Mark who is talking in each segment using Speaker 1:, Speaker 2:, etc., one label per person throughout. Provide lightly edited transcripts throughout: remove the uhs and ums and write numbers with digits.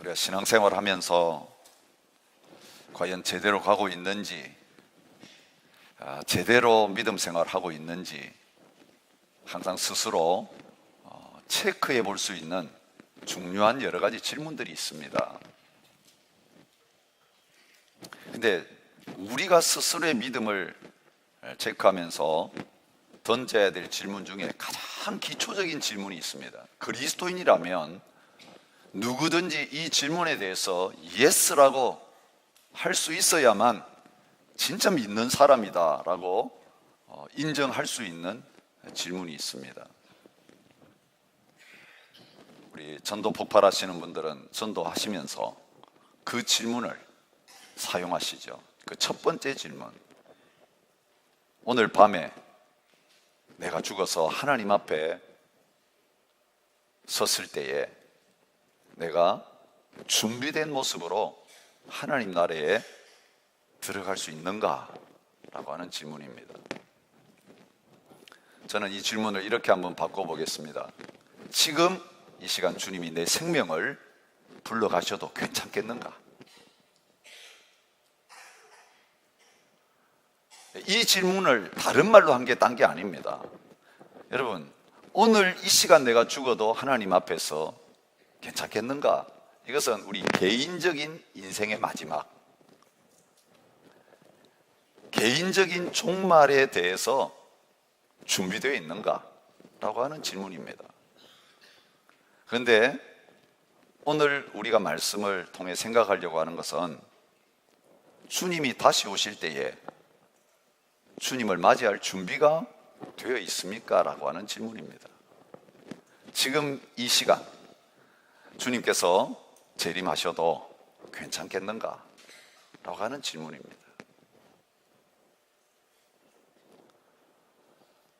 Speaker 1: 우리가 신앙생활 하면서 과연 제대로 가고 있는지, 제대로 믿음 생활하고 있는지 항상 스스로 체크해 볼 수 있는 중요한 여러 가지 질문들이 있습니다. 근데 우리가 스스로의 믿음을 체크하면서 던져야 될 질문 중에 가장 기초적인 질문이 있습니다. 그리스도인이라면 누구든지 이 질문에 대해서 예스라고 할 수 있어야만 진짜 믿는 사람이다 라고 인정할 수 있는 질문이 있습니다. 우리 전도 폭발하시는 분들은 전도하시면서 그 질문을 사용하시죠. 그 첫 번째 질문, 오늘 밤에 내가 죽어서 하나님 앞에 섰을 때에 내가 준비된 모습으로 하나님 나라에 들어갈 수 있는가? 라고 하는 질문입니다. 저는 이 질문을 이렇게 한번 바꿔보겠습니다. 지금 이 시간 주님이 내 생명을 불러가셔도 괜찮겠는가? 이 질문을 다른 말로 한 게 딴 게 아닙니다. 여러분, 오늘 이 시간 내가 죽어도 하나님 앞에서 괜찮겠는가? 이것은 우리 개인적인 인생의 마지막, 개인적인 종말에 대해서 준비되어 있는가? 라고 하는 질문입니다. 그런데 오늘 우리가 말씀을 통해 생각하려고 하는 것은 주님이 다시 오실 때에 주님을 맞이할 준비가 되어 있습니까? 라고 하는 질문입니다. 지금 이 시간 주님께서 재림하셔도 괜찮겠는가? 라고 하는 질문입니다.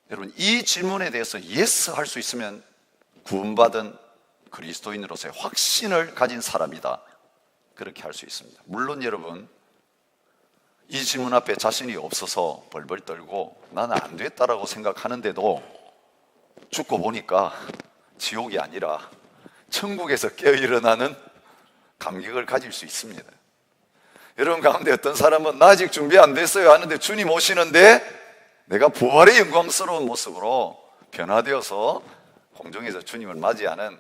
Speaker 1: 여러분, 이 질문에 대해서 예스 할 수 있으면 구원받은 그리스도인으로서의 확신을 가진 사람이다, 그렇게 할 수 있습니다. 물론 여러분, 이 질문 앞에 자신이 없어서 벌벌 떨고 나는 안 됐다라고 생각하는데도 죽고 보니까 지옥이 아니라 천국에서 깨어 일어나는 감격을 가질 수 있습니다. 여러분 가운데 어떤 사람은 나 아직 준비 안 됐어요 하는데 주님 오시는데 내가 부활의 영광스러운 모습으로 변화되어서 공중에서 주님을 맞이하는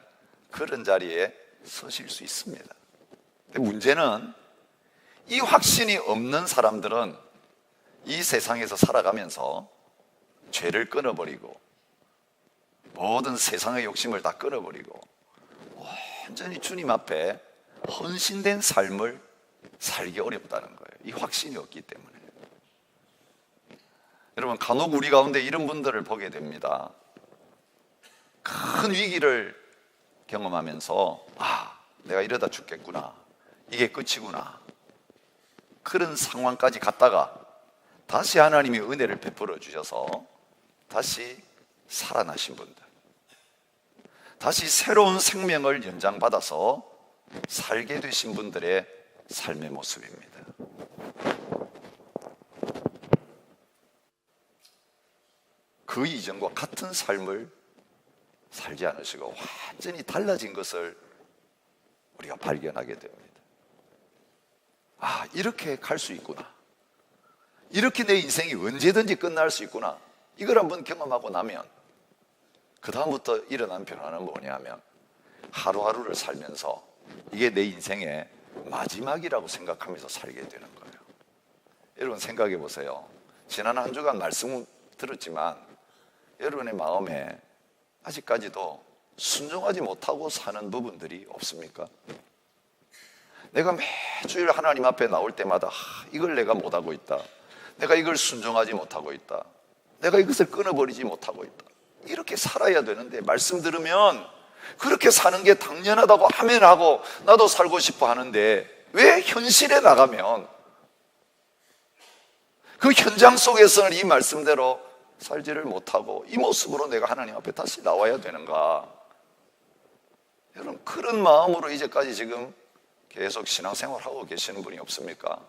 Speaker 1: 그런 자리에 서실 수 있습니다. 근데 문제는 이 확신이 없는 사람들은 이 세상에서 살아가면서 죄를 끊어버리고 모든 세상의 욕심을 다 끊어버리고 완전히 주님 앞에 헌신된 삶을 살기 어렵다는 거예요. 이 확신이 없기 때문에. 여러분, 간혹 우리 가운데 이런 분들을 보게 됩니다. 큰 위기를 경험하면서 내가 이러다 죽겠구나, 이게 끝이구나, 그런 상황까지 갔다가 다시 하나님이 은혜를 베풀어 주셔서 다시 살아나신 분들, 다시 새로운 생명을 연장받아서 살게 되신 분들의 삶의 모습입니다. 그 이전과 같은 삶을 살지 않으시고 완전히 달라진 것을 우리가 발견하게 됩니다. 이렇게 갈 수 있구나, 이렇게 내 인생이 언제든지 끝날 수 있구나, 이걸 한번 경험하고 나면 그 다음부터 일어난 변화는 뭐냐면 하루하루를 살면서 이게 내 인생의 마지막이라고 생각하면서 살게 되는 거예요. 여러분 생각해 보세요. 지난 한 주간 말씀 들었지만 여러분의 마음에 아직까지도 순종하지 못하고 사는 부분들이 없습니까? 내가 매주일 하나님 앞에 나올 때마다 이걸 내가 못하고 있다, 내가 이걸 순종하지 못하고 있다, 내가 이것을 끊어버리지 못하고 있다, 이렇게 살아야 되는데 말씀 들으면 그렇게 사는 게 당연하다고 아멘하고 나도 살고 싶어 하는데 왜 현실에 나가면 그 현장 속에서는 이 말씀대로 살지를 못하고 이 모습으로 내가 하나님 앞에 다시 나와야 되는가? 여러분, 그런 마음으로 이제까지 지금 계속 신앙생활하고 계시는 분이 없습니까?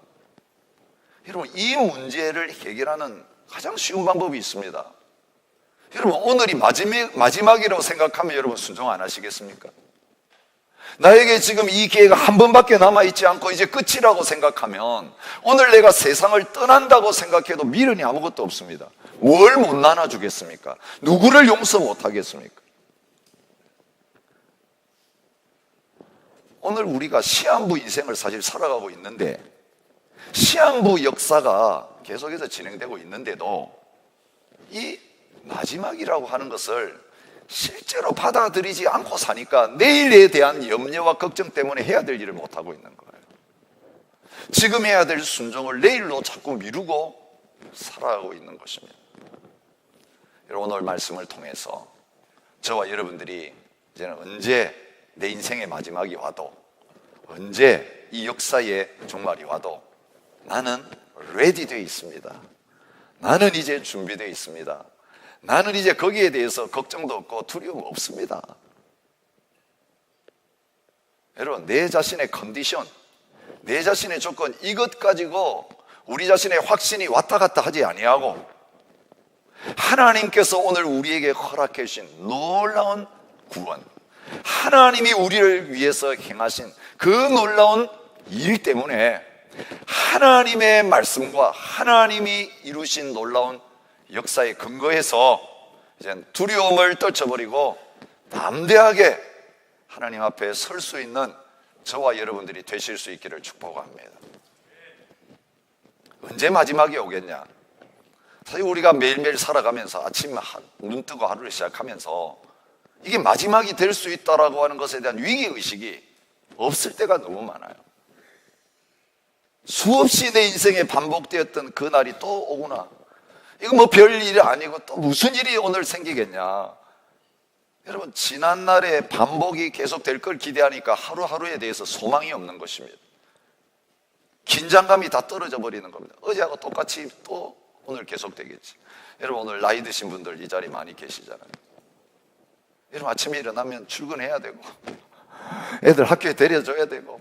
Speaker 1: 여러분, 이 문제를 해결하는 가장 쉬운 방법이 있습니다. 여러분, 오늘이 마지막이라고 생각하면 여러분 순종 안 하시겠습니까? 나에게 지금 이 기회가 한 번밖에 남아있지 않고 이제 끝이라고 생각하면 오늘 내가 세상을 떠난다고 생각해도 미련이 아무것도 없습니다. 뭘 못 나눠주겠습니까? 누구를 용서 못하겠습니까? 오늘 우리가 시한부 인생을 사실 살아가고 있는데 시한부 역사가 계속해서 진행되고 있는데도 이 마지막이라고 하는 것을 실제로 받아들이지 않고 사니까 내일에 대한 염려와 걱정 때문에 해야 될 일을 못하고 있는 거예요. 지금 해야 될 순종을 내일로 자꾸 미루고 살아가고 있는 것입니다. 여러분, 오늘 말씀을 통해서 저와 여러분들이 이제는 언제 내 인생의 마지막이 와도, 언제 이 역사의 종말이 와도 나는 레디 되어 있습니다. 나는 이제 준비되어 있습니다. 나는 이제 거기에 대해서 걱정도 없고 두려움 없습니다. 여러분, 내 자신의 컨디션, 내 자신의 조건, 이것 가지고 우리 자신의 확신이 왔다 갔다 하지 아니하고 하나님께서 오늘 우리에게 허락해 주신 놀라운 구원, 하나님이 우리를 위해서 행하신 그 놀라운 일 때문에 하나님의 말씀과 하나님이 이루신 놀라운 역사에 근거해서 이제 두려움을 떨쳐버리고 담대하게 하나님 앞에 설 수 있는 저와 여러분들이 되실 수 있기를 축복합니다. 언제 마지막이 오겠냐? 사실 우리가 매일매일 살아가면서 아침 눈 뜨고 하루를 시작하면서 이게 마지막이 될 수 있다라고 하는 것에 대한 위기의식이 없을 때가 너무 많아요. 수없이 내 인생에 반복되었던 그 날이 또 오구나. 이거 뭐 별일이 아니고 또 무슨 일이 오늘 생기겠냐. 여러분, 지난날의 반복이 계속될 걸 기대하니까 하루하루에 대해서 소망이 없는 것입니다. 긴장감이 다 떨어져 버리는 겁니다. 어제하고 똑같이 또 오늘 계속되겠지. 여러분, 오늘 나이 드신 분들 이 자리에 많이 계시잖아요. 여러분, 아침에 일어나면 출근해야 되고 애들 학교에 데려줘야 되고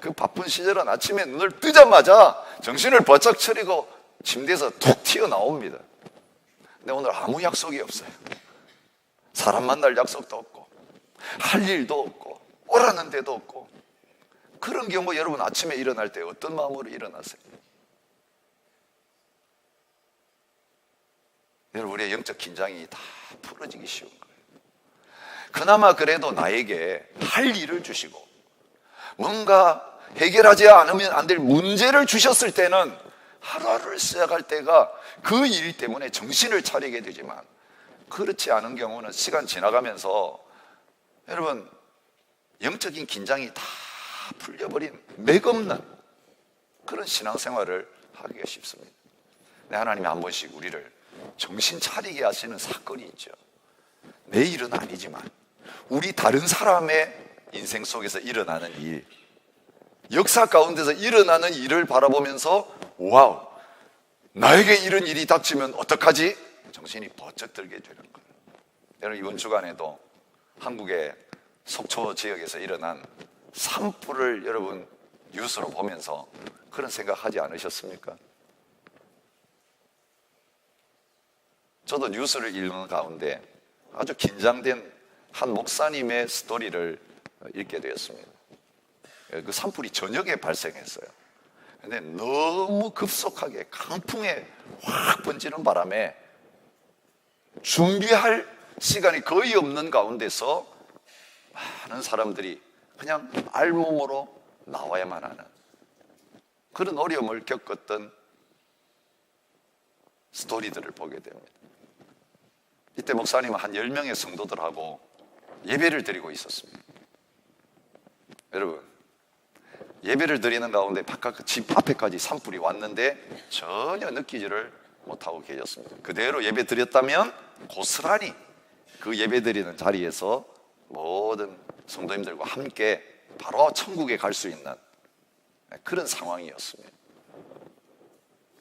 Speaker 1: 그 바쁜 시절은 아침에 눈을 뜨자마자 정신을 번쩍 차리고 침대에서 툭 튀어나옵니다. 근데 오늘 아무 약속이 없어요. 사람 만날 약속도 없고 할 일도 없고 오라는 데도 없고. 그런 경우 여러분, 아침에 일어날 때 어떤 마음으로 일어나세요? 여러분, 우리의 영적 긴장이 다 풀어지기 쉬운 거예요. 그나마 그래도 나에게 할 일을 주시고 뭔가 해결하지 않으면 안 될 문제를 주셨을 때는 하루하루를 시작할 때가 그 일 때문에 정신을 차리게 되지만, 그렇지 않은 경우는 시간 지나가면서 여러분, 영적인 긴장이 다 풀려버린 맥없는 그런 신앙생활을 하기가 쉽습니다. 근데 하나님이 한 번씩 우리를 정신 차리게 하시는 사건이 있죠. 내 일은 아니지만 우리 다른 사람의 인생 속에서 일어나는 일, 역사 가운데서 일어나는 일을 바라보면서 와우, 나에게 이런 일이 닥치면 어떡하지? 정신이 번쩍 들게 되는 거예요. 여러분, 이번 주간에도 한국의 속초 지역에서 일어난 산불을 여러분 뉴스로 보면서 그런 생각하지 않으셨습니까? 저도 뉴스를 읽는 가운데 아주 긴장된 한 목사님의 스토리를 읽게 되었습니다. 그 산불이 저녁에 발생했어요. 근데 너무 급속하게 강풍에 확 번지는 바람에 준비할 시간이 거의 없는 가운데서 많은 사람들이 그냥 알몸으로 나와야만 하는 그런 어려움을 겪었던 스토리들을 보게 됩니다. 이때 목사님은 한 10명의 성도들하고 예배를 드리고 있었습니다. 여러분, 예배를 드리는 가운데 바깥 집 앞에까지 산불이 왔는데 전혀 느끼지를 못하고 계셨습니다. 그대로 예배 드렸다면 고스란히 그 예배 드리는 자리에서 모든 성도님들과 함께 바로 천국에 갈 수 있는 그런 상황이었습니다.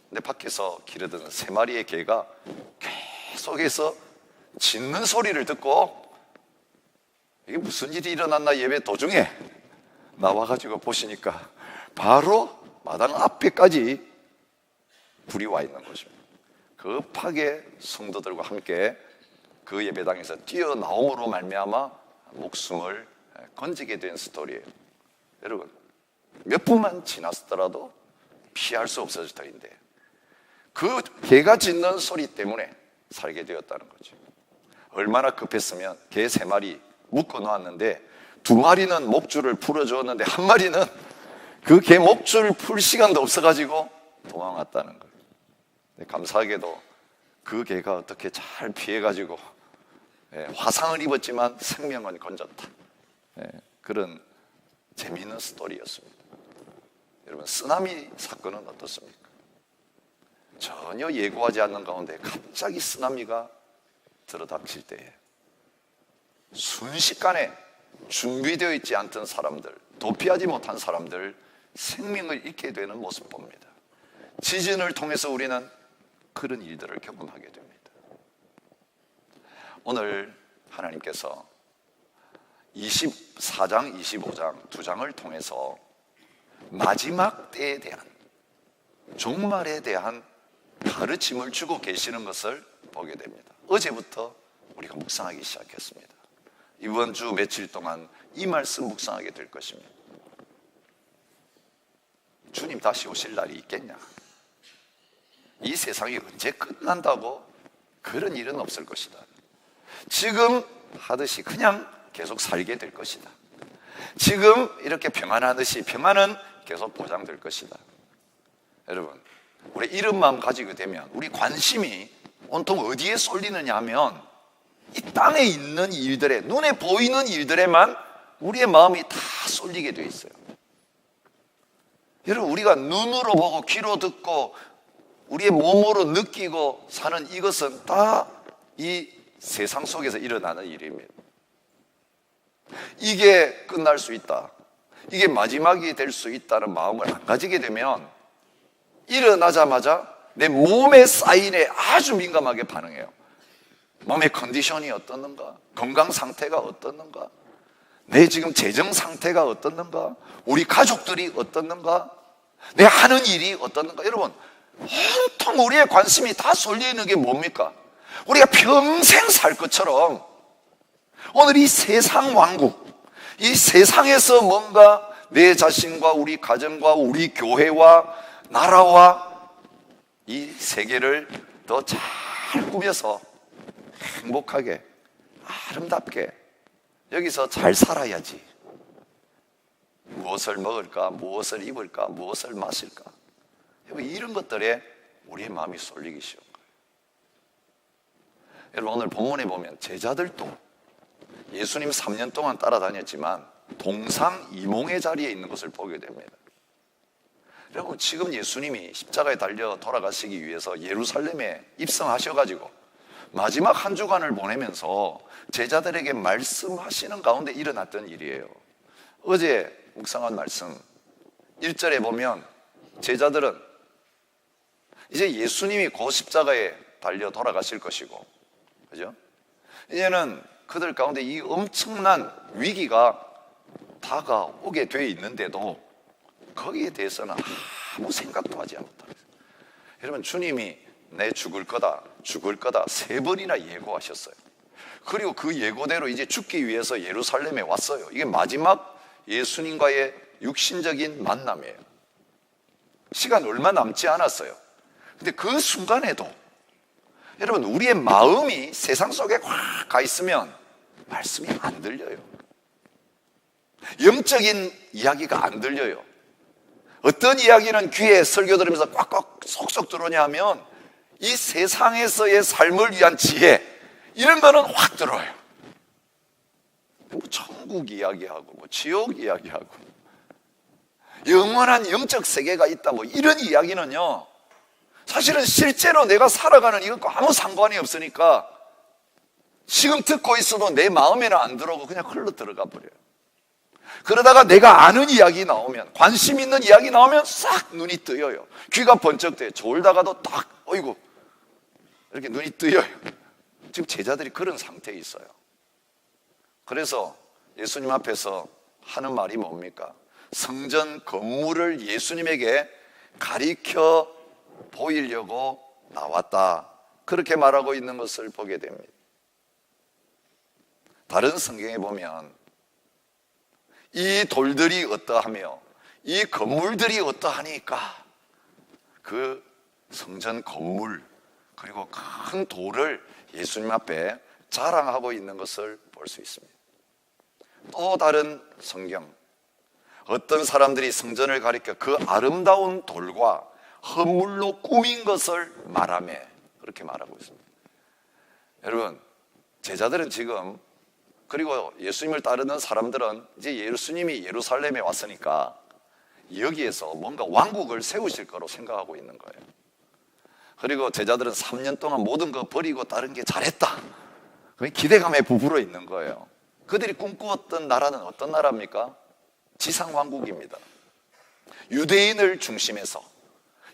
Speaker 1: 근데 밖에서 기르던 3마리의 개가 계속해서 짖는 소리를 듣고 이게 무슨 일이 일어났나 예배 도중에 나와가지고 보시니까 바로 마당 앞에까지 불이 와 있는 것입니다. 급하게 성도들과 함께 그 예배당에서 뛰어나옴으로 말미암아 목숨을 건지게 된 스토리예요. 여러분, 몇 분만 지났더라도 피할 수 없어질 터인데 그 개가 짖는 소리 때문에 살게 되었다는 거죠. 얼마나 급했으면 개 3마리 묶어 놓았는데 2마리는 목줄을 풀어주었는데 1마리는 그 개 목줄을 풀 시간도 없어가지고 도망갔다는 거예요. 감사하게도 그 개가 어떻게 잘 피해가지고 화상을 입었지만 생명은 건졌다. 그런 재미있는 스토리였습니다. 여러분, 쓰나미 사건은 어떻습니까? 전혀 예고하지 않는 가운데 갑자기 쓰나미가 들어닥칠 때에 순식간에 준비되어 있지 않던 사람들, 도피하지 못한 사람들 생명을 잃게 되는 모습 봅니다. 지진을 통해서 우리는 그런 일들을 경험하게 됩니다. 오늘 하나님께서 24장, 25장 두 장을 통해서 마지막 때에 대한, 종말에 대한 가르침을 주고 계시는 것을 보게 됩니다. 어제부터 우리가 묵상하기 시작했습니다. 이번 주 며칠 동안 이 말씀 묵상하게 될 것입니다. 주님 다시 오실 날이 있겠냐? 이 세상이 언제 끝난다고? 그런 일은 없을 것이다. 지금 하듯이 그냥 계속 살게 될 것이다. 지금 이렇게 평안하듯이 평안은 계속 보장될 것이다. 여러분, 우리 이런 마음 가지게 되면 우리 관심이 온통 어디에 쏠리느냐 하면 이 땅에 있는 일들에, 눈에 보이는 일들에만 우리의 마음이 다 쏠리게 돼 있어요. 여러분, 우리가 눈으로 보고 귀로 듣고 우리의 몸으로 느끼고 사는 이것은 다 이 세상 속에서 일어나는 일입니다. 이게 끝날 수 있다, 이게 마지막이 될 수 있다는 마음을 안 가지게 되면 일어나자마자 내 몸의 사인에 아주 민감하게 반응해요. 몸의 컨디션이 어떻는가, 건강 상태가 어떻는가, 내 지금 재정 상태가 어떻는가, 우리 가족들이 어떻는가, 내 하는 일이 어떻는가. 여러분, 온통 우리의 관심이 다 쏠려있는 게 뭡니까? 우리가 평생 살 것처럼 오늘 이 세상 왕국, 이 세상에서 뭔가 내 자신과 우리 가정과 우리 교회와 나라와 이 세계를 더 잘 꾸며서 행복하게, 아름답게 여기서 잘 살아야지. 무엇을 먹을까, 무엇을 입을까, 무엇을 마실까, 이런 것들에 우리의 마음이 쏠리기 쉬운 거예요. 여러분, 오늘 본문에 보면 제자들도 예수님 3년 동안 따라다녔지만 동상이몽의 자리에 있는 것을 보게 됩니다. 그리고 지금 예수님이 십자가에 달려 돌아가시기 위해서 예루살렘에 입성하셔가지고 마지막 한 주간을 보내면서 제자들에게 말씀하시는 가운데 일어났던 일이에요. 어제 묵상한 말씀 1절에 보면 제자들은 이제 예수님이 곧 십자가에 달려 돌아가실 것이고, 그죠? 이제는 그들 가운데 이 엄청난 위기가 다가오게 돼 있는데도 거기에 대해서는 아무 생각도 하지 않았다. 여러분, 주님이 내 죽을 거다 3번이나 예고하셨어요. 그리고 그 예고대로 이제 죽기 위해서 예루살렘에 왔어요. 이게 마지막 예수님과의 육신적인 만남이에요. 시간 얼마 남지 않았어요. 근데 그 순간에도 여러분, 우리의 마음이 세상 속에 확 가 있으면 말씀이 안 들려요. 영적인 이야기가 안 들려요. 어떤 이야기는 귀에 설교 들으면서 꽉꽉 속속 들어오냐 하면 이 세상에서의 삶을 위한 지혜, 이런 거는 확 들어요. 뭐 천국 이야기하고 뭐 지옥 이야기하고 영원한 영적 세계가 있다, 뭐 이런 이야기는요, 사실은 실제로 내가 살아가는 이것과 아무 상관이 없으니까 지금 듣고 있어도 내 마음에는 안 들어오고 그냥 흘러 들어가 버려요. 그러다가 내가 아는 이야기 나오면, 관심 있는 이야기 나오면 싹 눈이 뜨여요. 귀가 번쩍 돼요. 졸다가도 딱 어이구 이렇게 눈이 뜨여요. 지금 제자들이 그런 상태에 있어요. 그래서 예수님 앞에서 하는 말이 뭡니까? 성전 건물을 예수님에게 가리켜 보이려고 나왔다, 그렇게 말하고 있는 것을 보게 됩니다. 다른 성경에 보면 이 돌들이 어떠하며 이 건물들이 어떠하니까 그 성전 건물 그리고 큰 돌을 예수님 앞에 자랑하고 있는 것을 볼 수 있습니다. 또 다른 성경, 어떤 사람들이 성전을 가리켜 그 아름다운 돌과 헌물로 꾸민 것을 말하며 그렇게 말하고 있습니다. 여러분, 제자들은 지금, 그리고 예수님을 따르는 사람들은 이제 예수님이 예루살렘에 왔으니까 여기에서 뭔가 왕국을 세우실 거로 생각하고 있는 거예요. 그리고 제자들은 3년 동안 모든 거 버리고 다른 게 잘했다, 기대감에 부풀어 있는 거예요. 그들이 꿈꾸었던 나라는 어떤 나라입니까? 지상왕국입니다. 유대인을 중심해서,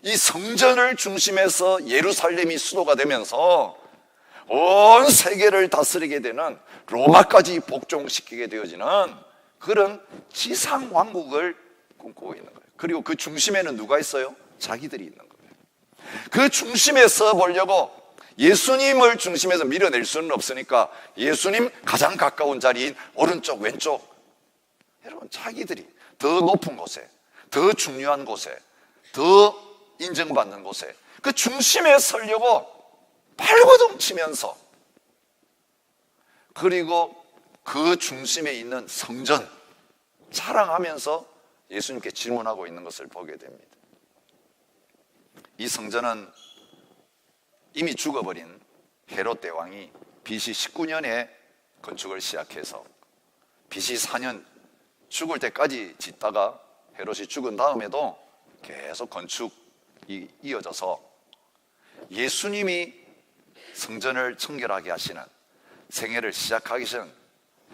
Speaker 1: 이 성전을 중심해서 예루살렘이 수도가 되면서 온 세계를 다스리게 되는, 로마까지 복종시키게 되어지는 그런 지상왕국을 꿈꾸고 있는 거예요. 그리고 그 중심에는 누가 있어요? 자기들이 있는 거예요. 그 중심에 서 보려고 예수님을 중심에서 밀어낼 수는 없으니까 예수님 가장 가까운 자리인 오른쪽 왼쪽, 여러분 자기들이 더 높은 곳에, 더 중요한 곳에, 더 인정받는 곳에 그 중심에 서려고 발버둥 치면서, 그리고 그 중심에 있는 성전 자랑하면서 예수님께 질문하고 있는 것을 보게 됩니다. 이 성전은 이미 죽어버린 헤롯 대왕이 BC 19년에 건축을 시작해서 BC 4년 죽을 때까지 짓다가 헤롯이 죽은 다음에도 계속 건축이 이어져서 예수님이 성전을 청결하게 하시는, 생애를 시작하기 전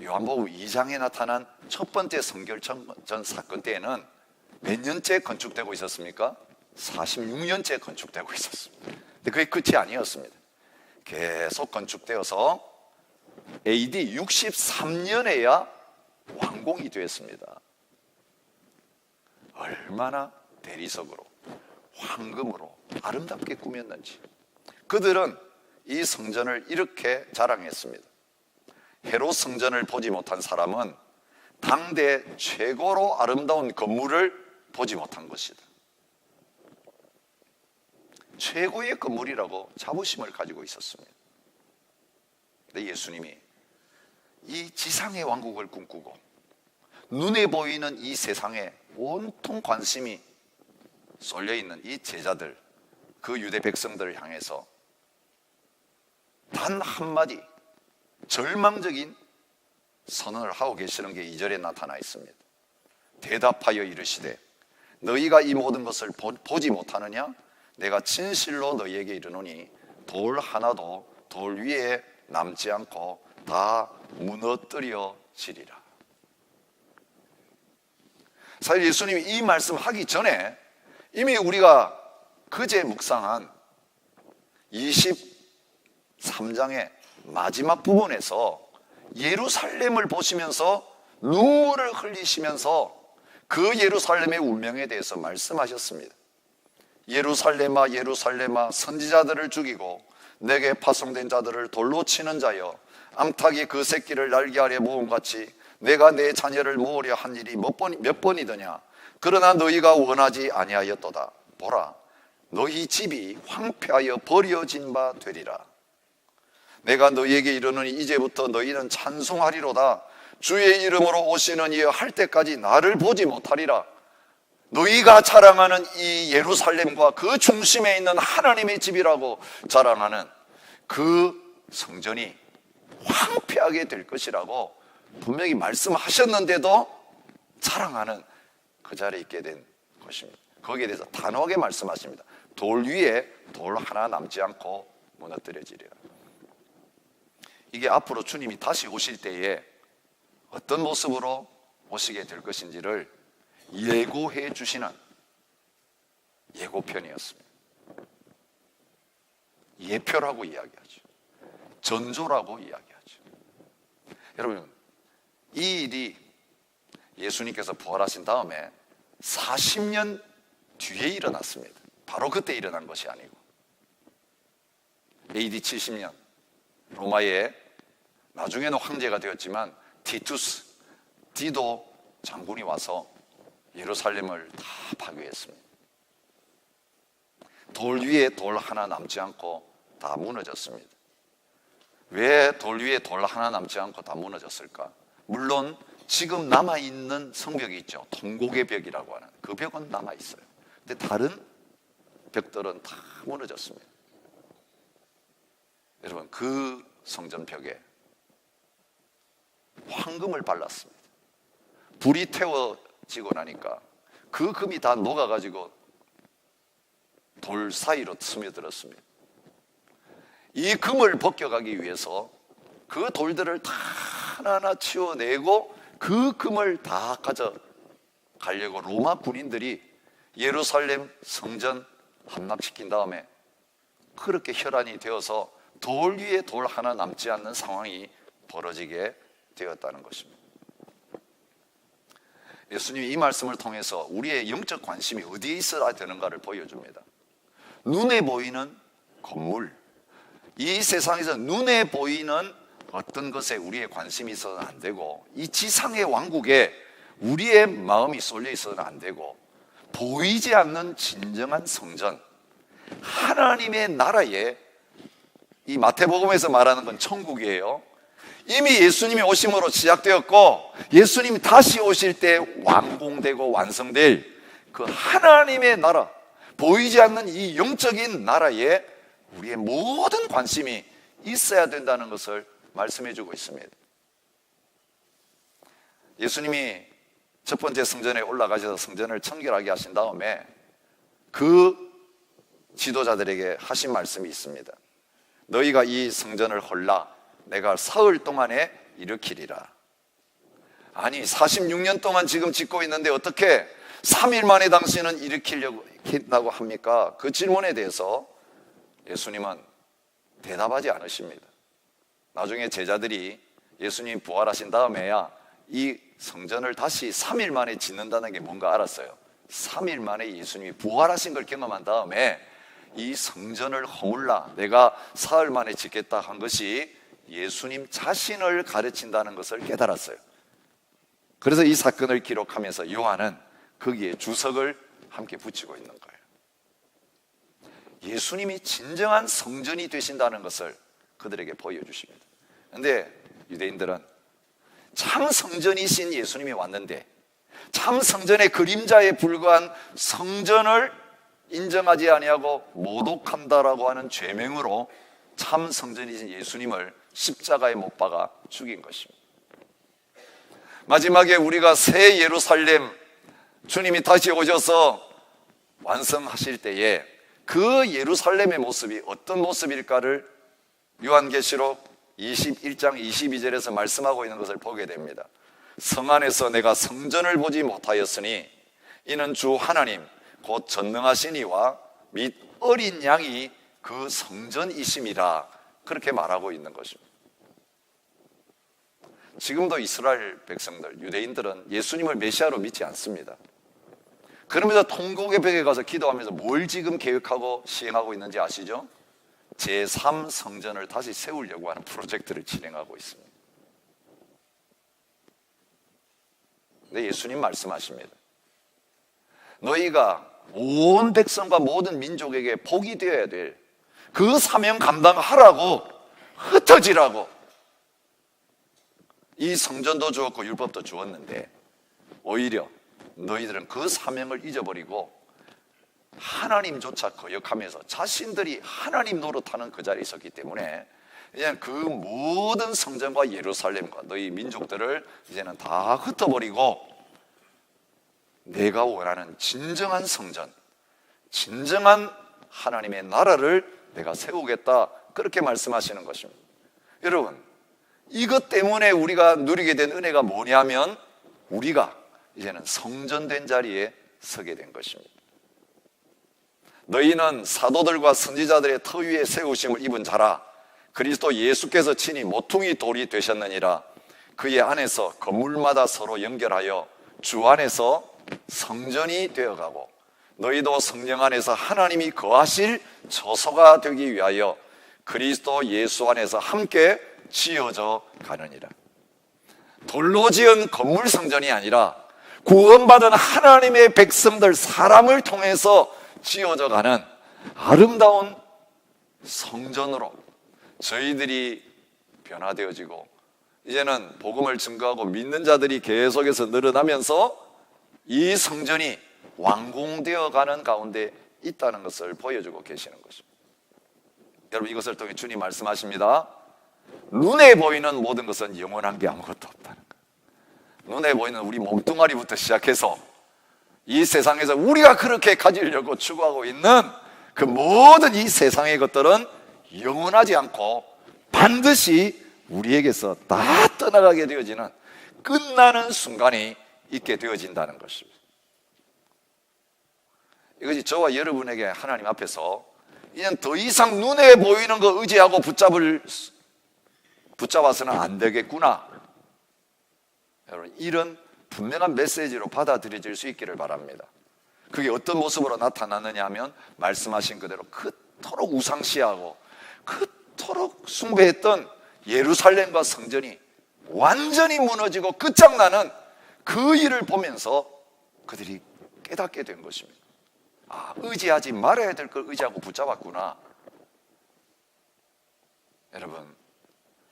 Speaker 1: 요한복음 2장에 나타난 첫 번째 성결전 사건 때에는 몇 년째 건축되고 있었습니까? 46년째 건축되고 있었습니다. 근데 그게 끝이 아니었습니다. 계속 건축되어서 AD 63년에야 완공이 되었습니다. 얼마나 대리석으로, 황금으로 아름답게 꾸몄는지. 그들은 이 성전을 이렇게 자랑했습니다. 헤롯 성전을 보지 못한 사람은 당대 최고로 아름다운 건물을 보지 못한 것이다. 최고의 건물이라고 자부심을 가지고 있었습니다. 근데 예수님이 이 지상의 왕국을 꿈꾸고 눈에 보이는 이 세상에 온통 관심이 쏠려 있는 이 제자들, 그 유대 백성들을 향해서 단 한마디 절망적인 선언을 하고 계시는 게 2절에 나타나 있습니다. 대답하여 이르시되 너희가 이 모든 것을 보지 못하느냐? 내가 진실로 너희에게 이르노니 돌 하나도 돌 위에 남지 않고 다 무너뜨려지리라. 사실 예수님이 이 말씀하기 전에 이미 우리가 그제 묵상한 23장의 마지막 부분에서 예루살렘을 보시면서 눈물을 흘리시면서 그 예루살렘의 운명에 대해서 말씀하셨습니다. 예루살렘아 예루살렘아 선지자들을 죽이고 내게 파송된 자들을 돌로 치는 자여, 암탉이 그 새끼를 날개 아래 모음같이 내가 내 자녀를 모으려 한 일이 몇 번이더냐. 그러나 너희가 원하지 아니하였도다. 보라, 너희 집이 황폐하여 버려진 바 되리라. 내가 너희에게 이르노니 이제부터 너희는 찬송하리로다. 주의 이름으로 오시는 이여 할 때까지 나를 보지 못하리라. 너희가 자랑하는 이 예루살렘과 그 중심에 있는 하나님의 집이라고 자랑하는 그 성전이 황폐하게 될 것이라고 분명히 말씀하셨는데도 자랑하는 그 자리에 있게 된 것입니다. 거기에 대해서 단호하게 말씀하십니다. 돌 위에 돌 하나 남지 않고 무너뜨려지리라. 이게 앞으로 주님이 다시 오실 때에 어떤 모습으로 오시게 될 것인지를 예고해 주시는 예고편이었습니다. 예표라고 이야기하죠. 전조라고 이야기하죠. 여러분, 이 일이 예수님께서 부활하신 다음에 40년 뒤에 일어났습니다. 바로 그때 일어난 것이 아니고 AD 70년 로마의 나중에는 황제가 되었지만 티투스, 디도 장군이 와서 예루살렘을 다 파괴했습니다. 돌 위에 돌 하나 남지 않고 다 무너졌습니다. 왜 돌 위에 돌 하나 남지 않고 다 무너졌을까? 물론 지금 남아있는 성벽이 있죠. 통곡의 벽이라고 하는 그 벽은 남아있어요. 근데 다른 벽들은 다 무너졌습니다. 여러분, 그 성전 벽에 황금을 발랐습니다. 불이 태워지고 나니까 그 금이 다 녹아가지고 돌 사이로 스며들었습니다. 이 금을 벗겨가기 위해서 그 돌들을 다 하나하나 치워내고 그 금을 다 가져가려고 로마 군인들이 예루살렘 성전 함락시킨 다음에 그렇게 혈안이 되어서 돌 위에 돌 하나 남지 않는 상황이 벌어지게 되었다는 것입니다. 예수님이 이 말씀을 통해서 우리의 영적 관심이 어디에 있어야 되는가를 보여줍니다. 눈에 보이는 건물, 이 세상에서 눈에 보이는 어떤 것에 우리의 관심이 있어서는 안 되고, 이 지상의 왕국에 우리의 마음이 쏠려 있어서는 안 되고, 보이지 않는 진정한 성전, 하나님의 나라에, 이 마태복음에서 말하는 건 천국이에요. 이미 예수님이 오심으로 시작되었고, 예수님이 다시 오실 때 완공되고 완성될 그 하나님의 나라, 보이지 않는 이 영적인 나라에 우리의 모든 관심이 있어야 된다는 것을 말씀해 주고 있습니다. 예수님이 첫 번째 성전에 올라가셔서 성전을 청결하게 하신 다음에 그 지도자들에게 하신 말씀이 있습니다. 너희가 이 성전을 헐라 내가 사흘 동안에 일으키리라. 아니 46년 동안 지금 짓고 있는데 어떻게 3일 만에 당신은 일으키려고 합니까? 그 질문에 대해서 예수님은 대답하지 않으십니다. 나중에 제자들이 예수님 부활하신 다음에야 이 성전을 다시 3일 만에 짓는다는 게 뭔가 알았어요. 3일 만에 예수님이 부활하신 걸 경험한 다음에 이 성전을 허물라 내가 사흘 만에 짓겠다 한 것이 예수님 자신을 가르친다는 것을 깨달았어요. 그래서 이 사건을 기록하면서 요한은 거기에 주석을 함께 붙이고 있는 거예요. 예수님이 진정한 성전이 되신다는 것을 그들에게 보여주십니다. 그런데 유대인들은 참 성전이신 예수님이 왔는데 참 성전의 그림자에 불과한 성전을 인정하지 아니하고 모독한다라고 하는 죄명으로 참 성전이신 예수님을 십자가에 못 박아 죽인 것입니다. 마지막에 우리가 새 예루살렘, 주님이 다시 오셔서 완성하실 때에 그 예루살렘의 모습이 어떤 모습일까를 요한계시록 21장 22절에서 말씀하고 있는 것을 보게 됩니다. 성 안에서 내가 성전을 보지 못하였으니 이는 주 하나님 곧 전능하신 이와 및 어린 양이 그 성전이심이라 그렇게 말하고 있는 것입니다. 지금도 이스라엘 백성들, 유대인들은 예수님을 메시아로 믿지 않습니다. 그러면서 통곡의 벽에 가서 기도하면서 뭘 지금 계획하고 시행하고 있는지 아시죠? 제3성전을 다시 세우려고 하는 프로젝트를 진행하고 있습니다. 근데 예수님 말씀하십니다. 너희가 온 백성과 모든 민족에게 복이 되어야 될 그 사명 감당하라고, 흩어지라고. 이 성전도 주었고 율법도 주었는데 오히려 너희들은 그 사명을 잊어버리고 하나님조차 거역하면서 자신들이 하나님 노릇하는 그 자리에 있었기 때문에 이제는 그 모든 성전과 예루살렘과 너희 민족들을 이제는 다 흩어버리고 내가 원하는 진정한 성전, 진정한 하나님의 나라를 내가 세우겠다, 그렇게 말씀하시는 것입니다. 여러분, 이것 때문에 우리가 누리게 된 은혜가 뭐냐면 우리가 이제는 성전된 자리에 서게 된 것입니다. 너희는 사도들과 선지자들의 터 위에 세우심을 입은 자라. 그리스도 예수께서 친히 모퉁이 돌이 되셨느니라. 그의 안에서 건물마다 서로 연결하여 주 안에서 성전이 되어가고 너희도 성령 안에서 하나님이 거하실 처소가 되기 위하여 그리스도 예수 안에서 함께 지어져 가느니라. 돌로 지은 건물 성전이 아니라 구원받은 하나님의 백성들, 사람을 통해서 지어져 가는 아름다운 성전으로 저희들이 변화되어지고, 이제는 복음을 증거하고 믿는 자들이 계속해서 늘어나면서 이 성전이 완공되어 가는 가운데 있다는 것을 보여주고 계시는 것입니다. 여러분, 이것을 통해 주님 말씀하십니다. 눈에 보이는 모든 것은 영원한 게 아무것도 없다는 거예요. 눈에 보이는 우리 몸뚱아리부터 시작해서 이 세상에서 우리가 그렇게 가지려고 추구하고 있는 그 모든 이 세상의 것들은 영원하지 않고 반드시 우리에게서 다 떠나가게 되어지는 끝나는 순간이 있게 되어진다는 것입니다. 이것이 저와 여러분에게 하나님 앞에서 이젠 더 이상 눈에 보이는 거 의지하고 붙잡아서는 안 되겠구나, 여러분, 이런 분명한 메시지로 받아들여질 수 있기를 바랍니다. 그게 어떤 모습으로 나타나느냐 하면, 말씀하신 그대로 그토록 우상시하고 그토록 숭배했던 예루살렘과 성전이 완전히 무너지고 끝장나는 그 일을 보면서 그들이 깨닫게 된 것입니다. 아, 의지하지 말아야 될 걸 의지하고 붙잡았구나. 여러분,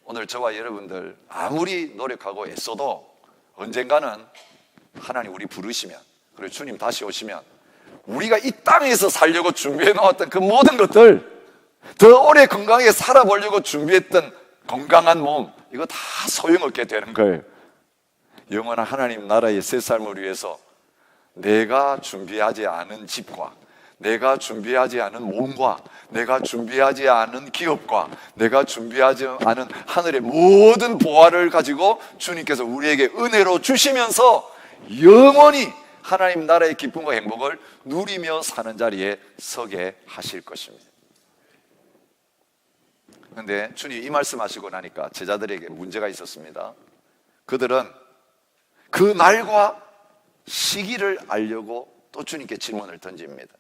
Speaker 1: 오늘 저와 여러분들 아무리 노력하고 애써도 언젠가는 하나님 우리 부르시면, 그리고 주님 다시 오시면 우리가 이 땅에서 살려고 준비해 놓았던 그 모든 것들, 더 오래 건강하게 살아보려고 준비했던 건강한 몸, 이거 다 소용없게 되는 거예요. 영원한 하나님 나라의 새 삶을 위해서 내가 준비하지 않은 집과, 내가 준비하지 않은 몸과, 내가 준비하지 않은 기업과, 내가 준비하지 않은 하늘의 모든 보화를 가지고 주님께서 우리에게 은혜로 주시면서 영원히 하나님 나라의 기쁨과 행복을 누리며 사는 자리에 서게 하실 것입니다. 그런데 주님 이 말씀하시고 나니까 제자들에게 문제가 있었습니다. 그들은 그 날과 시기를 알려고 또 주님께 질문을 던집니다.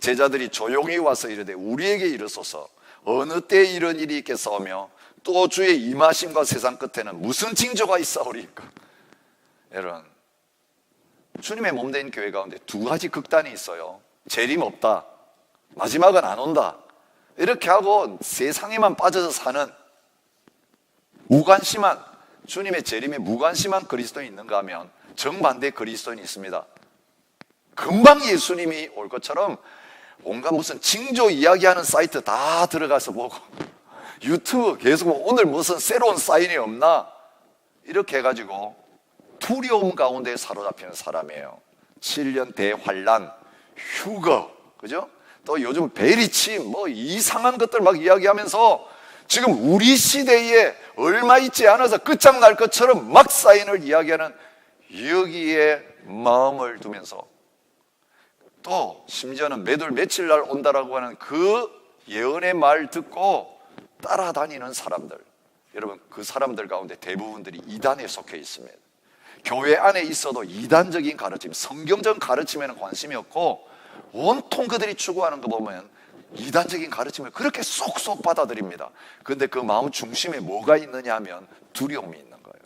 Speaker 1: 제자들이 조용히 와서 이르되 우리에게 이르소서 어느 때 이런 일이 있겠사오며 또 주의 임하심과 세상 끝에는 무슨 징조가 있사오리까? 여러분, 주님의 몸된 교회 가운데 두 가지 극단이 있어요. 재림 없다, 마지막은 안 온다, 이렇게 하고 세상에만 빠져서 사는 무관심한, 주님의 재림에 무관심한 그리스도인이 있는가 하면 정반대 그리스도인이 있습니다. 금방 예수님이 올 것처럼 온갖 무슨 징조 이야기하는 사이트 다 들어가서 보고, 유튜브 계속 보고 오늘 무슨 새로운 사인이 없나, 이렇게 해가지고 두려움 가운데 사로잡히는 사람이에요. 7년 대환란, 휴거, 그죠? 또 요즘 베리침, 뭐 이상한 것들 막 이야기하면서 지금 우리 시대에 얼마 있지 않아서 끝장날 것처럼 막 사인을 이야기하는, 여기에 마음을 두면서 또 심지어는 매달 며칠 날 온다라고 하는 그 예언의 말 듣고 따라다니는 사람들, 여러분, 그 사람들 가운데 대부분들이 이단에 속해 있습니다. 교회 안에 있어도 이단적인 가르침, 성경적 가르침에는 관심이 없고 온통 그들이 추구하는 거 보면 이단적인 가르침을 그렇게 쏙쏙 받아들입니다. 그런데 그 마음 중심에 뭐가 있느냐 하면 두려움이 있는 거예요.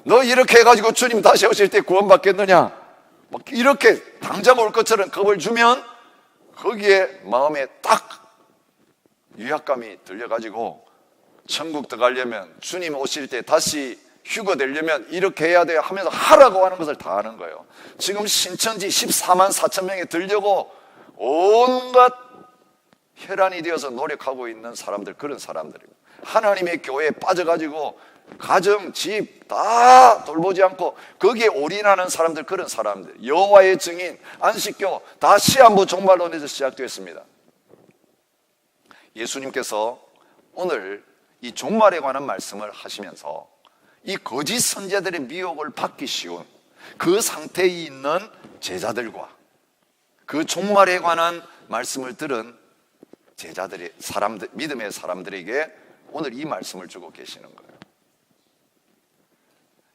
Speaker 1: 너 이렇게 해가지고 주님 다시 오실 때 구원받겠느냐, 막 이렇게 당장 올 것처럼 겁을 주면 거기에 마음에 딱 위압감이 들려가지고 천국 들어가려면, 주님 오실 때 다시 휴거 되려면 이렇게 해야 돼요 하면서 하라고 하는 것을 다 하는 거예요. 지금 신천지 14만 4천 명에 들려고 온갖 혈안이 되어서 노력하고 있는 사람들, 그런 사람들입니다. 하나님의 교회에 빠져가지고 가정, 집 다 돌보지 않고 거기에 올인하는 사람들, 그런 사람들, 여호와의 증인, 안식교 다 시한부 종말론에서 시작되었습니다. 예수님께서 오늘 이 종말에 관한 말씀을 하시면서 이 거짓 선지자들의 미혹을 받기 쉬운 그 상태에 있는 제자들과 그 종말에 관한 말씀을 들은 제자들의 사람들, 믿음의 사람들에게 오늘 이 말씀을 주고 계시는 거예요.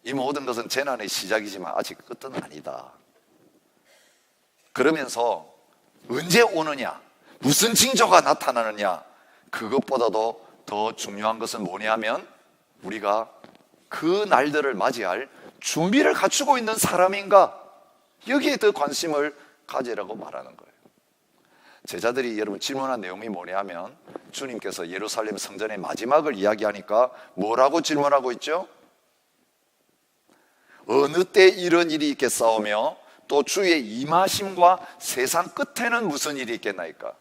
Speaker 1: 이 모든 것은 재난의 시작이지만 아직 끝은 아니다. 그러면서 언제 오느냐, 무슨 징조가 나타나느냐, 그것보다도 더 중요한 것은 뭐냐 하면 우리가 그 날들을 맞이할 준비를 갖추고 있는 사람인가? 여기에 더 관심을 가지라고 말하는 거예요. 제자들이 여러분 질문한 내용이 뭐냐면 주님께서 예루살렘 성전의 마지막을 이야기하니까 뭐라고 질문하고 있죠? 어느 때 이런 일이 있겠사오며 또 주의 임하심과 세상 끝에는 무슨 일이 있겠나이까?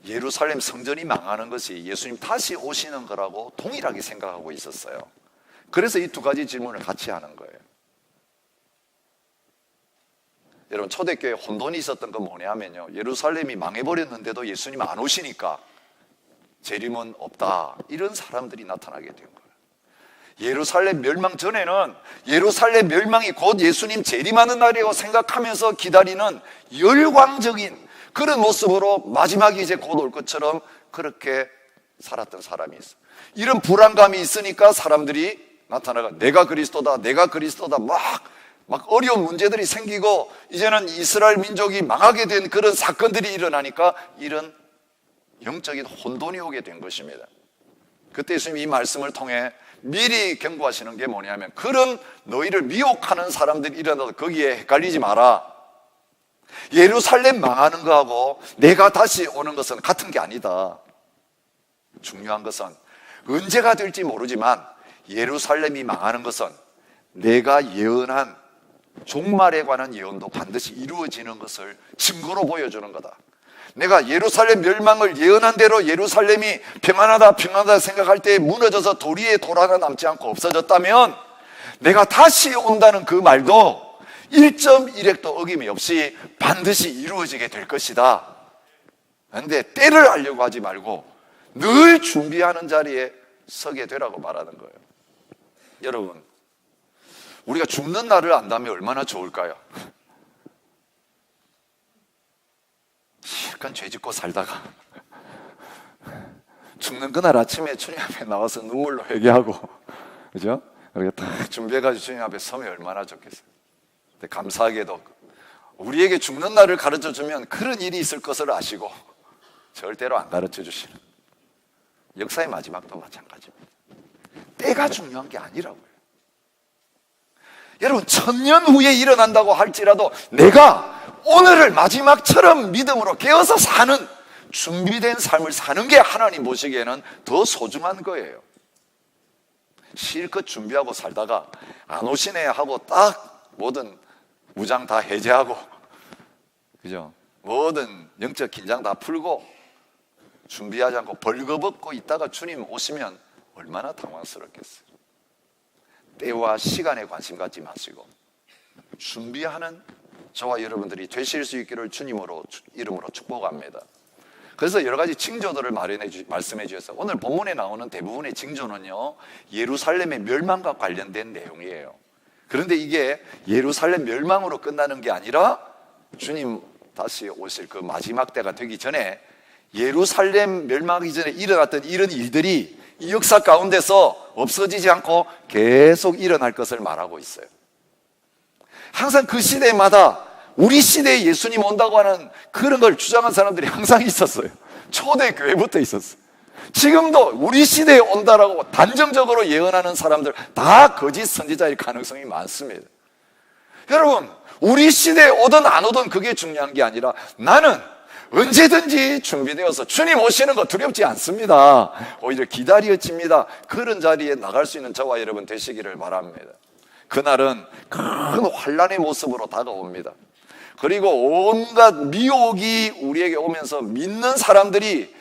Speaker 1: 예루살렘 성전이 망하는 것이 예수님 다시 오시는 거라고 동일하게 생각하고 있었어요. 그래서 이 두 가지 질문을 같이 하는 거예요. 여러분 초대교회에 혼돈이 있었던 건 뭐냐면요, 예루살렘이 망해버렸는데도 예수님 안 오시니까 재림은 없다, 이런 사람들이 나타나게 된 거예요. 예루살렘 멸망 전에는 예루살렘 멸망이 곧 예수님 재림하는 날이라고 생각하면서 기다리는 열광적인 그런 모습으로 마지막이 이제 곧 올 것처럼 그렇게 살았던 사람이 있어. 이런 불안감이 있으니까 사람들이 나타나가 내가 그리스도다, 내가 그리스도다, 막 어려운 문제들이 생기고 이제는 이스라엘 민족이 망하게 된 그런 사건들이 일어나니까 이런 영적인 혼돈이 오게 된 것입니다. 그때 예수님이 이 말씀을 통해 미리 경고하시는 게 뭐냐면, 그런 너희를 미혹하는 사람들이 일어나도 거기에 헷갈리지 마라. 예루살렘 망하는 거하고 내가 다시 오는 것은 같은 게 아니다. 중요한 것은 언제가 될지 모르지만 예루살렘이 망하는 것은 내가 예언한 종말에 관한 예언도 반드시 이루어지는 것을 증거로 보여주는 거다. 내가 예루살렘 멸망을 예언한 대로 예루살렘이 평안하다 평안하다 생각할 때 무너져서 돌 위에 돌 하나 남지 않고 없어졌다면 내가 다시 온다는 그 말도 1.1획도 어김이 없이 반드시 이루어지게 될 것이다. 그런데 때를 알려고 하지 말고 늘 준비하는 자리에 서게 되라고 말하는 거예요. 여러분, 우리가 죽는 날을 안다면 얼마나 좋을까요? 실컷 죄 짓고 살다가 죽는 그날 아침에 주님 앞에 나와서 눈물로 회개하고, 그죠? 그렇게 딱 준비해가지고 주님 앞에 서면 얼마나 좋겠어요. 근데 감사하게도 우리에게 죽는 날을 가르쳐 주면 그런 일이 있을 것을 아시고 절대로 안 가르쳐 주시는, 역사의 마지막도 마찬가지입니다. 때가 중요한 게 아니라고요. 여러분, 1000년 후에 일어난다고 할지라도 내가 오늘을 마지막처럼 믿음으로 깨어서 사는 준비된 삶을 사는 게 하나님 보시기에는 더 소중한 거예요. 실컷 준비하고 살다가 안 오시네 하고 딱 모든 무장 다 해제하고, 그죠? 모든 영적 긴장 다 풀고 준비하지 않고 벌거벗고 있다가 주님 오시면 얼마나 당황스럽겠어요. 때와 시간에 관심 갖지 마시고 준비하는 저와 여러분들이 되실 수 있기를 주님으로 이름으로 축복합니다. 그래서 여러 가지 징조들을 말씀해 주셔서 오늘 본문에 나오는 대부분의 징조는요, 예루살렘의 멸망과 관련된 내용이에요. 그런데 이게 예루살렘 멸망으로 끝나는 게 아니라 주님 다시 오실 그 마지막 때가 되기 전에 예루살렘 멸망하기 전에 일어났던 이런 일들이 이 역사 가운데서 없어지지 않고 계속 일어날 것을 말하고 있어요. 항상 그 시대마다 우리 시대에 예수님 온다고 하는 그런 걸 주장한 사람들이 항상 있었어요. 초대교회부터 있었어요. 지금도 우리 시대에 온다라고 단정적으로 예언하는 사람들 다 거짓 선지자일 가능성이 많습니다. 여러분, 우리 시대에 오든 안 오든 그게 중요한 게 아니라 나는 언제든지 준비되어서 주님 오시는 거 두렵지 않습니다. 오히려 기다려집니다. 그런 자리에 나갈 수 있는 저와 여러분 되시기를 바랍니다. 그날은 큰 환란의 모습으로 다가옵니다. 그리고 온갖 미혹이 우리에게 오면서 믿는 사람들이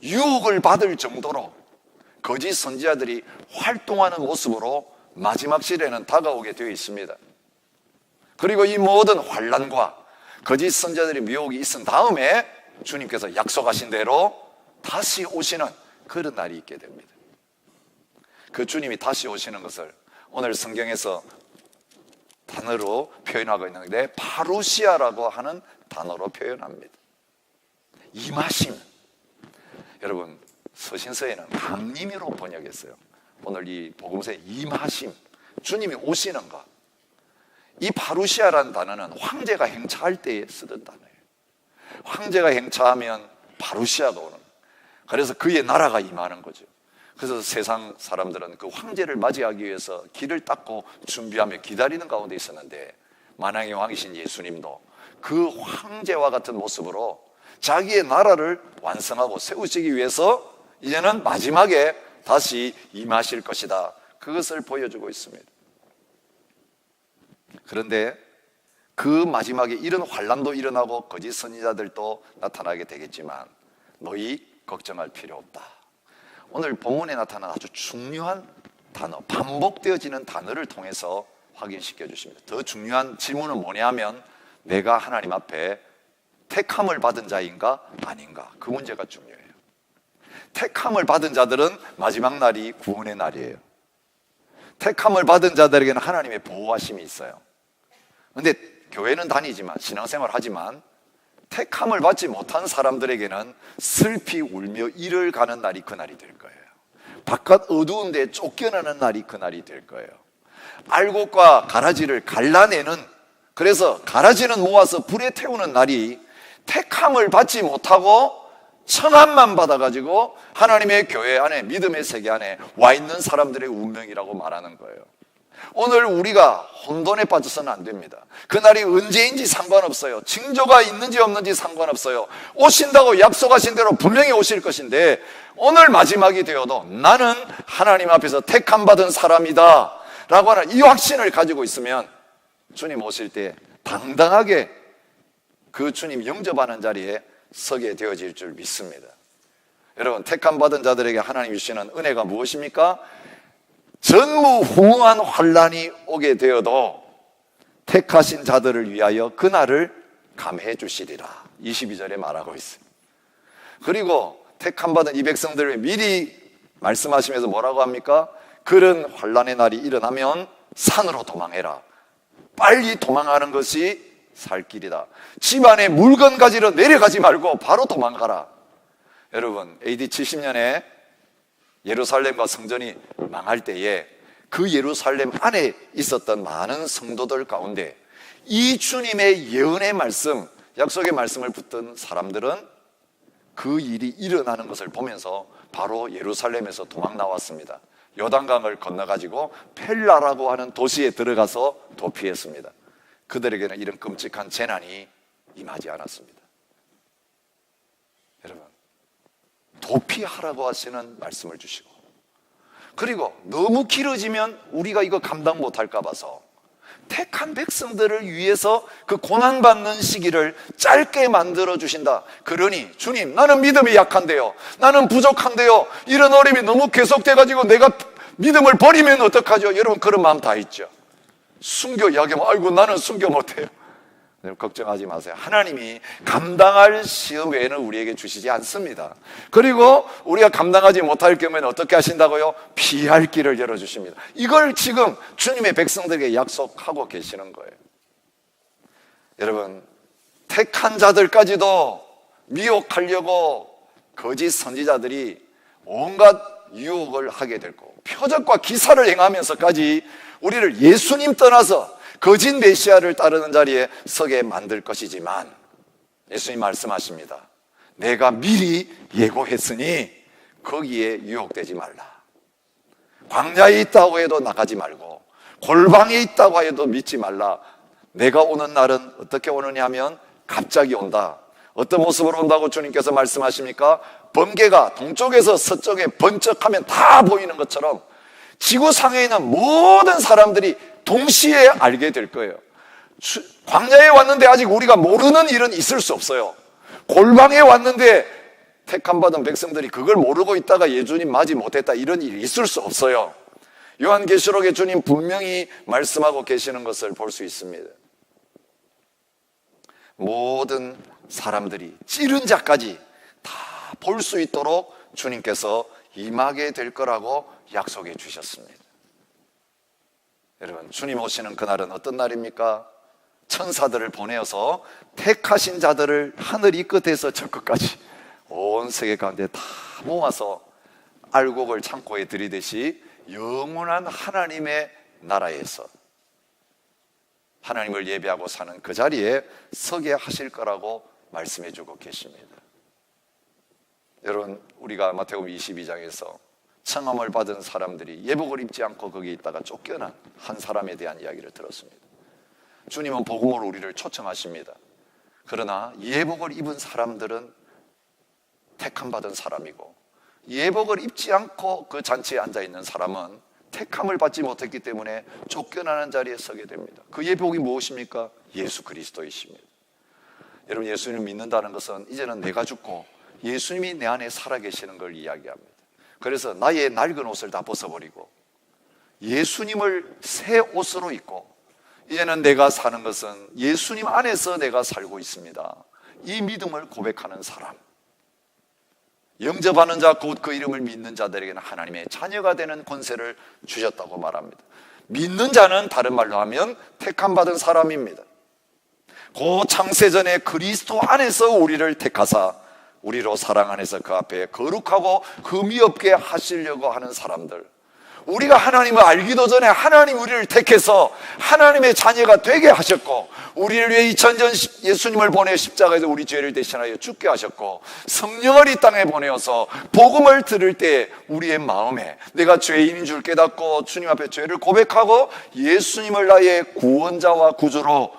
Speaker 1: 유혹을 받을 정도로 거짓 선지자들이 활동하는 모습으로 마지막 시대는 다가오게 되어 있습니다. 그리고 이 모든 환란과 거짓 선지자들의 미혹이 있은 다음에 주님께서 약속하신 대로 다시 오시는 그런 날이 있게 됩니다. 그 주님이 다시 오시는 것을 오늘 성경에서 단어로 표현하고 있는데 파루시아라고 하는 단어로 표현합니다. 임하심. 여러분, 서신서에는 강림이로 번역했어요. 오늘 이 복음서의 임하심, 주님이 오시는 것. 이 파루시아라는 단어는 황제가 행차할 때에 쓰던 단어예요. 황제가 행차하면 파루시아가 오는 거예요. 그래서 그의 나라가 임하는 거죠. 그래서 세상 사람들은 그 황제를 맞이하기 위해서 길을 닦고 준비하며 기다리는 가운데 있었는데, 만왕의 왕이신 예수님도 그 황제와 같은 모습으로 자기의 나라를 완성하고 세우시기 위해서 이제는 마지막에 다시 임하실 것이다, 그것을 보여주고 있습니다. 그런데 그 마지막에 이런 환난도 일어나고 거짓 선지자들도 나타나게 되겠지만 너희 걱정할 필요 없다. 오늘 본문에 나타난 아주 중요한 단어, 반복되어지는 단어를 통해서 확인시켜 주십니다. 더 중요한 질문은 뭐냐 하면, 내가 하나님 앞에 택함을 받은 자인가 아닌가, 그 문제가 중요해요. 택함을 받은 자들은 마지막 날이 구원의 날이에요. 택함을 받은 자들에게는 하나님의 보호하심이 있어요. 그런데 교회는 다니지만, 신앙생활 하지만 택함을 받지 못한 사람들에게는 슬피 울며 이를 가는 날이 그날이 될 거예요. 바깥 어두운 데 쫓겨나는 날이 그날이 될 거예요. 알곡과 가라지를 갈라내는, 그래서 가라지는 모아서 불에 태우는 날이 택함을 받지 못하고 청함만 받아가지고 하나님의 교회 안에, 믿음의 세계 안에 와 있는 사람들의 운명이라고 말하는 거예요. 오늘 우리가 혼돈에 빠져서는 안 됩니다. 그날이 언제인지 상관없어요. 징조가 있는지 없는지 상관없어요. 오신다고 약속하신 대로 분명히 오실 것인데, 오늘 마지막이 되어도 나는 하나님 앞에서 택함 받은 사람이다 라고 하는 이 확신을 가지고 있으면 주님 오실 때 당당하게 그 주님 영접하는 자리에 서게 되어질 줄 믿습니다. 여러분, 택함 받은 자들에게 하나님 주시는 은혜가 무엇입니까? 전무후무한 환난이 오게 되어도 택하신 자들을 위하여 그날을 감해 주시리라, 22절에 말하고 있어요. 그리고 택함 받은 이 백성들을 미리 말씀하시면서 뭐라고 합니까? 그런 환난의 날이 일어나면 산으로 도망해라. 빨리 도망가는 것이 살 길이다. 집안에 물건 가지러 내려가지 말고 바로 도망가라. 여러분, AD 70년에 예루살렘과 성전이 망할 때에 그 예루살렘 안에 있었던 많은 성도들 가운데 이 주님의 예언의 말씀, 약속의 말씀을 붙든 사람들은 그 일이 일어나는 것을 보면서 바로 예루살렘에서 도망 나왔습니다. 요단강을 건너가지고 펠라라고 하는 도시에 들어가서 도피했습니다. 그들에게는 이런 끔찍한 재난이 임하지 않았습니다. 여러분, 도피하라고 하시는 말씀을 주시고, 그리고 너무 길어지면 우리가 이거 감당 못할까 봐서 택한 백성들을 위해서 그 고난받는 시기를 짧게 만들어 주신다. 그러니 주님, 나는 믿음이 약한데요, 나는 부족한데요, 이런 어려움이 너무 계속돼가지고 내가 믿음을 버리면 어떡하죠? 여러분, 그런 마음 다 있죠. 순교 이야기하면 아이고 나는 순교 못해요. 걱정하지 마세요. 하나님이 감당할 시험 외에는 우리에게 주시지 않습니다. 그리고 우리가 감당하지 못할 경우에는 어떻게 하신다고요? 피할 길을 열어주십니다. 이걸 지금 주님의 백성들에게 약속하고 계시는 거예요. 여러분, 택한 자들까지도 미혹하려고 거짓 선지자들이 온갖 유혹을 하게 될 거고, 표적과 기사를 행하면서까지 우리를 예수님 떠나서 거짓 메시아를 따르는 자리에 서게 만들 것이지만, 예수님 말씀하십니다. 내가 미리 예고했으니 거기에 유혹되지 말라. 광야에 있다고 해도 나가지 말고 골방에 있다고 해도 믿지 말라. 내가 오는 날은 어떻게 오느냐 하면 갑자기 온다. 어떤 모습으로 온다고 주님께서 말씀하십니까? 번개가 동쪽에서 서쪽에 번쩍하면 다 보이는 것처럼 지구상에 있는 모든 사람들이 동시에 알게 될 거예요. 광야에 왔는데 아직 우리가 모르는 일은 있을 수 없어요. 골방에 왔는데 택함받은 백성들이 그걸 모르고 있다가 예수님 맞이 못했다, 이런 일이 있을 수 없어요. 요한계시록에 주님 분명히 말씀하고 계시는 것을 볼 수 있습니다. 모든 사람들이 찌른 자까지 다 볼 수 있도록 주님께서 임하게 될 거라고 약속해 주셨습니다. 여러분, 주님 오시는 그날은 어떤 날입니까? 천사들을 보내어서 택하신 자들을 하늘 이 끝에서 저 끝까지 온 세계 가운데 다 모아서 알곡을 창고에 들이듯이 영원한 하나님의 나라에서 하나님을 예배하고 사는 그 자리에 서게 하실 거라고 말씀해 주고 계십니다. 여러분, 우리가 마태복음 22장에서 청함을 받은 사람들이 예복을 입지 않고 거기에 있다가 쫓겨난 한 사람에 대한 이야기를 들었습니다. 주님은 복음으로 우리를 초청하십니다. 그러나 예복을 입은 사람들은 택함받은 사람이고, 예복을 입지 않고 그 잔치에 앉아있는 사람은 택함을 받지 못했기 때문에 쫓겨나는 자리에 서게 됩니다. 그 예복이 무엇입니까? 예수 그리스도이십니다. 여러분, 예수님을 믿는다는 것은 이제는 내가 죽고 예수님이 내 안에 살아계시는 걸 이야기합니다. 그래서 나의 낡은 옷을 다 벗어버리고 예수님을 새 옷으로 입고, 이제는 내가 사는 것은 예수님 안에서 내가 살고 있습니다. 이 믿음을 고백하는 사람, 영접하는 자, 곧 그 이름을 믿는 자들에게는 하나님의 자녀가 되는 권세를 주셨다고 말합니다. 믿는 자는 다른 말로 하면 택함받은 사람입니다. 그 창세전에 그리스도 안에서 우리를 택하사 우리로 사랑 안에서 그 앞에 거룩하고 흠이 없게 하시려고 하는 사람들, 우리가 하나님을 알기도 전에 하나님 우리를 택해서 하나님의 자녀가 되게 하셨고, 우리를 위해 2000년 예수님을 보내 십자가에서 우리 죄를 대신하여 죽게 하셨고, 성령을 이 땅에 보내어서 복음을 들을 때 우리의 마음에 내가 죄인인 줄 깨닫고 주님 앞에 죄를 고백하고 예수님을 나의 구원자와 구주로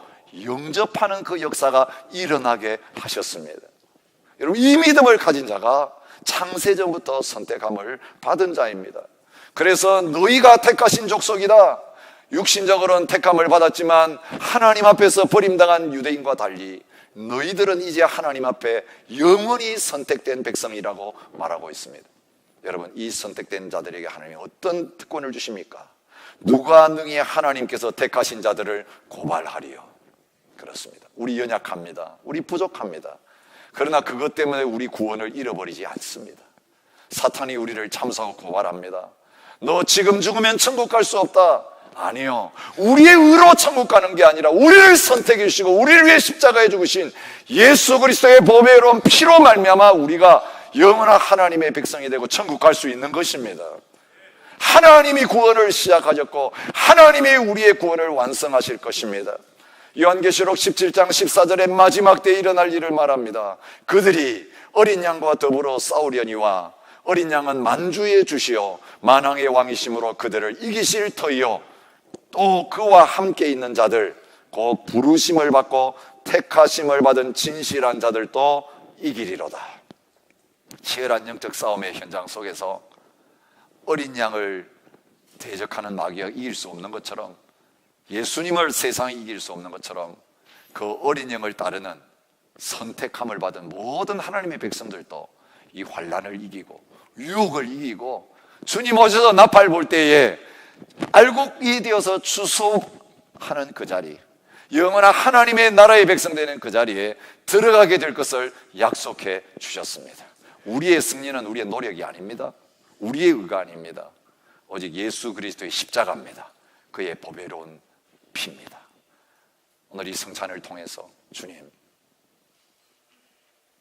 Speaker 1: 영접하는 그 역사가 일어나게 하셨습니다. 여러분, 이 믿음을 가진 자가 창세전부터 선택함을 받은 자입니다. 그래서 너희가 택하신 족속이다. 육신적으로는 택함을 받았지만 하나님 앞에서 버림당한 유대인과 달리 너희들은 이제 하나님 앞에 영원히 선택된 백성이라고 말하고 있습니다. 여러분, 이 선택된 자들에게 하나님이 어떤 특권을 주십니까? 누가 능히 하나님께서 택하신 자들을 고발하리요? 그렇습니다. 우리 연약합니다. 우리 부족합니다. 그러나 그것 때문에 우리 구원을 잃어버리지 않습니다. 사탄이 우리를 참사하고 고발합니다. 너 지금 죽으면 천국 갈 수 없다. 아니요, 우리의 의로 천국 가는 게 아니라 우리를 선택해 주시고 우리를 위해 십자가에 죽으신 예수 그리스도의 보배로운 피로 말미암아 우리가 영원한 하나님의 백성이 되고 천국 갈 수 있는 것입니다. 하나님이 구원을 시작하셨고 하나님이 우리의 구원을 완성하실 것입니다. 요한계시록 17장 14절에 마지막 때에 일어날 일을 말합니다. 그들이 어린 양과 더불어 싸우려니와 어린 양은 만주의 주시오 만왕의 왕이심으로 그들을 이기실 터이요, 또 그와 함께 있는 자들, 그 부르심을 받고 택하심을 받은 진실한 자들도 이기리로다. 치열한 영적 싸움의 현장 속에서 어린 양을 대적하는 마귀가 이길 수 없는 것처럼, 예수님을 세상이 이길 수 없는 것처럼 그 어린 양을 따르는 선택함을 받은 모든 하나님의 백성들도 이 환난을 이기고 유혹을 이기고 주님 오셔서 나팔 볼 때에 알곡이 되어서 추수하는 그 자리, 영원한 하나님의 나라의 백성 되는 그 자리에 들어가게 될 것을 약속해 주셨습니다. 우리의 승리는 우리의 노력이 아닙니다. 우리의 의가 아닙니다. 오직 예수 그리스도의 십자가입니다. 그의 보배로운 피입니다. 오늘 이 성찬을 통해서 주님,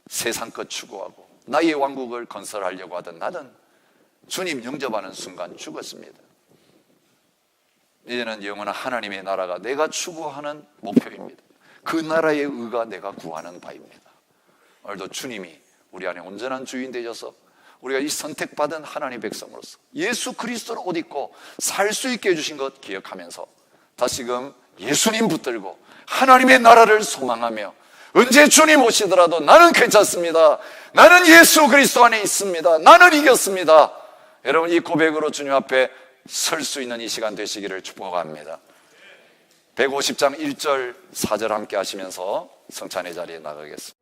Speaker 1: 세상 것 추구하고 나의 왕국을 건설하려고 하던 나는 주님 영접하는 순간 죽었습니다. 이제는 영원한 하나님의 나라가 내가 추구하는 목표입니다. 그 나라의 의가 내가 구하는 바입니다. 오늘도 주님이 우리 안에 온전한 주인 되셔서 우리가 이 선택받은 하나님의 백성으로서 예수 그리스도를 옷 입고 살 수 있게 해주신 것 기억하면서 다시금 예수님 붙들고 하나님의 나라를 소망하며 언제 주님 오시더라도 나는 괜찮습니다. 나는 예수 그리스도 안에 있습니다. 나는 이겼습니다. 여러분, 이 고백으로 주님 앞에 설 수 있는 이 시간 되시기를 축복합니다. 150장 1절 4절 함께 하시면서 성찬의 자리에 나가겠습니다.